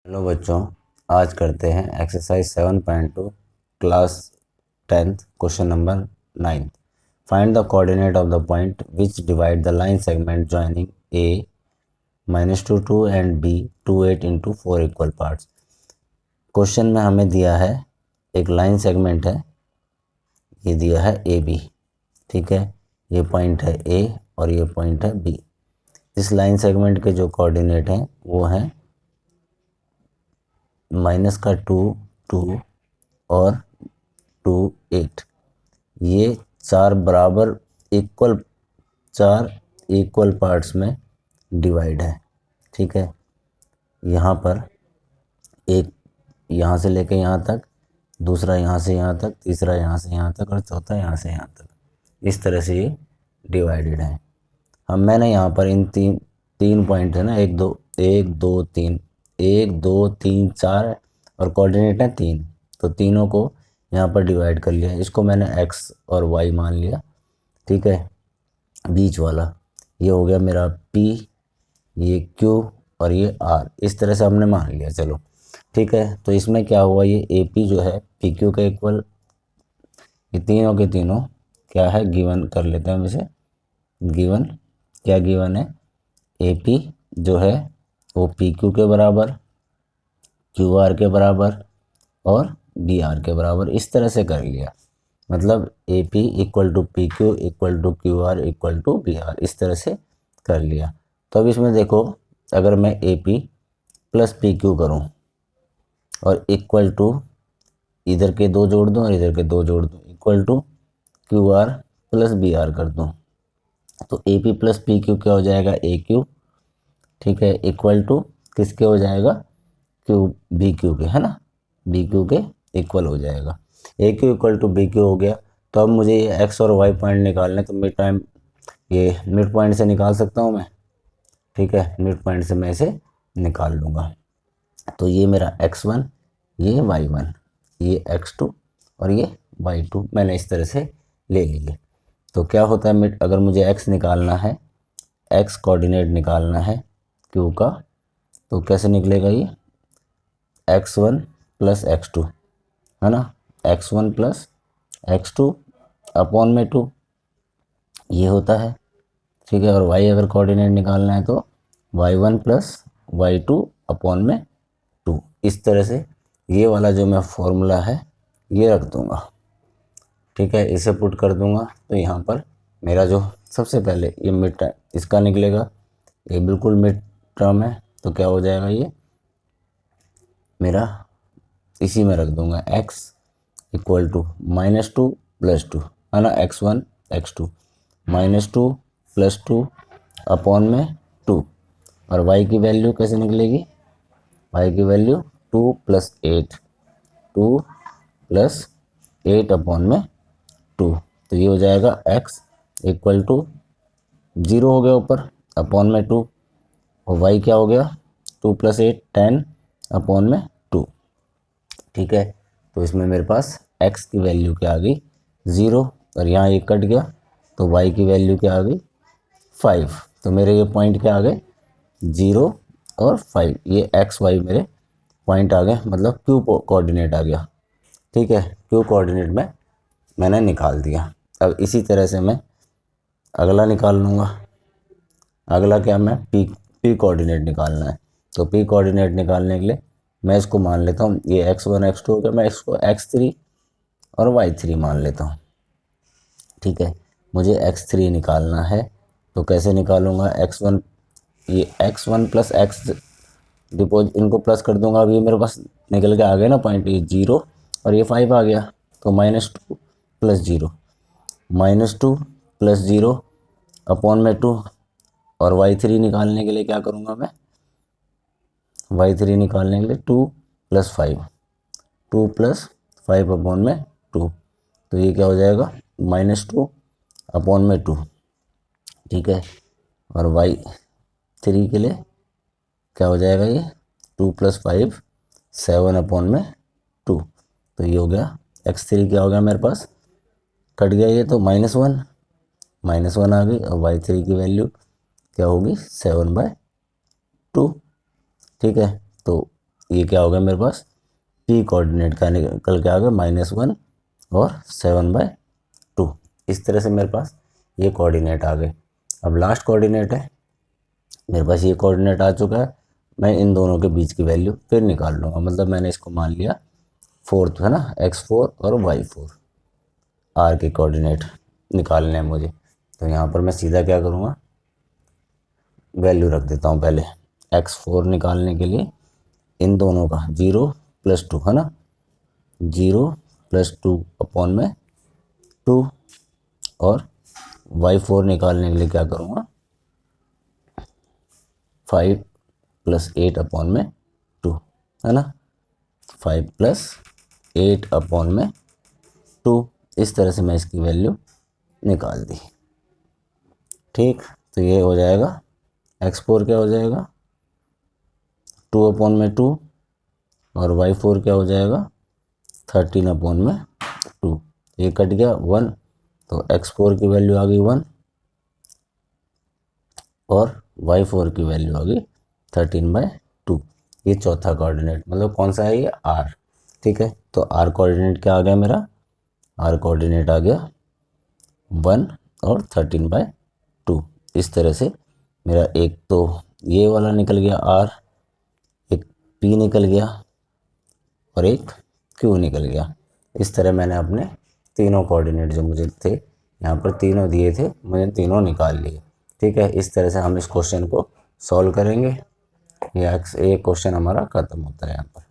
Hello बच्चों, आज करते हैं exercise 7.2 class 10th question number 9। Find the coordinate of the point which divide the line segment joining A -2 and B 8 into 4 equal parts. Question में हमें दिया है एक लाइन सेगमेंट है, ये दिया है ए बी। ठीक है, ये पॉइंट है ए और ये पॉइंट है बी। इस लाइन सेगमेंट के जो कोऑर्डिनेट हैं वो हैं -2 और 8। ये चार इक्वल पार्ट्स में डिवाइड है। ठीक है, यहाँ पर एक यहाँ से लेके यहाँ तक, दूसरा यहाँ से यहाँ तक, तीसरा यहाँ से यहाँ तक और चौथा यहाँ से यहाँ तक। इस तरह से ये डिवाइडेड है। मैंने यहाँ पर इन तीन पॉइंट है ना, एक दो तीन चार और कोऑर्डिनेट है 3, तो तीनों को यहाँ पर डिवाइड कर लिया। इसको मैंने x और y मान लिया। ठीक है, बीच वाला ये हो गया मेरा p, ये q और ये r, इस तरह से हमने मान लिया। चलो ठीक है, तो इसमें क्या हुआ, ये AP जो है PQ के इक्वल, ये तीनों के तीनों क्या है, गिवन कर लेते हैं हम इसे। गिवन क्या गिवन है, AP जो है वो PQ के बराबर, QR के बराबर और BR के बराबर, इस तरह से कर लिया। मतलब AP equal to PQ equal to QR equal to BR, इस तरह से कर लिया। तो अब इसमें देखो, अगर मैं AP प्लस PQ करूं और इक्वल टू इधर के दो जोड़ दूं और इधर के दो जोड़ दूं, equal to QR plus BR कर दूं, तो AP प्लस PQ क्या हो जाएगा, AQ। ठीक है, इक्वल टू किसके हो जाएगा, BQ के, है ना, BQ के इक्वल हो जाएगा। AQ इक्वल टू BQ हो गया। तो अब मुझे ये x और y पॉइंट निकालने, तो ये मिड पॉइंट से निकाल सकता हूँ मैं। ठीक है, मिड पॉइंट से मैं इसे निकाल लूँगा। तो ये मेरा x1, ये y1, ये x2 और ये y2 मैंने इस तरह से ले लिए। तो क्या होता है, मिड अगर मुझे x निकालना है, x कोऑर्डिनेट निकालना है q का, तो कैसे निकलेगा, ये x1 प्लस x2, है ना, x1 प्लस x2 अपॉन में 2, ये होता है। ठीक है, और y अगर कोऑर्डिनेट निकालना है तो y1 प्लस y2 अपॉन में 2। इस तरह से ये वाला जो मैं फॉर्मूला है ये रख दूंगा। ठीक है, इसे पुट कर दूंगा, तो यहाँ पर मेरा जो सबसे पहले ये मिड टर्म इसका निकलेगा, ये बिल्कुल मिड टर्म है, तो क्या हो जाएगा, ये मेरा इसी में रख दूंगा x इक्वल टू -2 प्लस 2, है ना, x1 x2 -2 प्लस 2 अपॉन में 2। और y की वैल्यू कैसे निकलेगी, y की वैल्यू 2 प्लस 8 अपॉन में 2। तो ये हो जाएगा x इक्वल टू 0 हो गया ऊपर, अपॉन में 2, और y क्या हो गया, 2 प्लस 8 10 अपॉन में 2। ठीक है, तो इसमें मेरे पास x की वैल्यू क्या आ गई, 0, और यहाँ ये कट गया, तो y की वैल्यू क्या आ गई, 5। तो मेरे ये पॉइंट क्या आ गए, 0 और 5, ये x y मेरे पॉइंट आ गए, मतलब q कोऑर्डिनेट आ गया। ठीक है, q कोऑर्डिनेट में मैंने निकाल दिया। अब इसी तरह से मैं अगला निकाल लूँगा। अगला क्या, मैं p कोऑर्डिनेट निकालना है। तो p कोऑर्डिनेट निकालने के लिए मैं इसको मान लेता हूँ, ये x1 x2 हो गया, मैं इसको x3 और y3 मान लेता हूँ। ठीक है, मुझे x3 निकालना है, तो कैसे निकालूंगा, x1, ये x1 प्लस x डिपोज इनको प्लस कर दूंगा। अब ये मेरे पास निकल के आ गया ना पॉइंट, ये 0 और ये 5 आ गया, तो -2 प्लस 0, -2 प्लस 0 अपॉन में 2। और y3 निकालने के लिए क्या करूँगा मैं, y3 निकालने के लिए 2 प्लस 5 अपॉन में 2, तो ये क्या हो जाएगा, -2 अपॉन में 2। ठीक है, और y3 के लिए क्या हो जाएगा, ये 2 प्लस 5 7 अपॉन में 2। तो ये हो गया x3 क्या हो गया मेरे पास, कट गया ये, तो -1 आ गई, और y3 की वैल्यू क्या होगी, 7/2। ठीक है, तो ये क्या हो गया मेरे पास, पी कोऑर्डिनेट का निकल के आ गया -1 और 7/2। इस तरह से मेरे पास ये कोऑर्डिनेट आ गए। अब लास्ट कोऑर्डिनेट है मेरे पास, ये कोऑर्डिनेट आ चुका है। मैं इन दोनों के बीच की वैल्यू फिर निकाल लूँगा, मतलब मैंने इसको मान लिया फोर्थ है ना, x4 और y4 आर के कोऑर्डिनेट निकालने हैं मुझे। तो यहाँ पर मैं सीधा क्या करूँगा, वैल्यू रख देता हूँ पहले x4 निकालने के लिए इन दोनों का 0 + 2 है ना, 0 + 2 अपॉन में 2, और y4 निकालने के लिए क्या करूँगा 5 + 8 अपॉन में 2 है ना, 5 + 8 अपॉन में 2। इस तरह से मैं इसकी वैल्यू निकाल दी। ठीक, तो ये हो जाएगा x4 क्या हो जाएगा 2 अपॉन में 2, और y4 क्या हो जाएगा 13 अपॉन में 2। ये कट गया 1, तो x4 की वैल्यू आ गई 1 और y4 की वैल्यू आ गई 13/2। ये चौथा कोऑर्डिनेट, मतलब कौन सा है ये r। ठीक है, तो r कोऑर्डिनेट क्या आ गया मेरा, r कोऑर्डिनेट आ गया 1 और 13/2। इस तरह से मेरा एक तो ये वाला निकल गया r, एक p निकल गया और एक q निकल गया। इस तरह मैंने अपने तीनों कोऑर्डिनेट जो मुझे थे यहाँ पर तीनों दिए थे, मैंने तीनों निकाल लिए। ठीक है, इस तरह से हम इस क्वेश्चन को सॉल्व करेंगे। ये क्वेश्चन हमारा ख़त्म होता है यहाँ पर।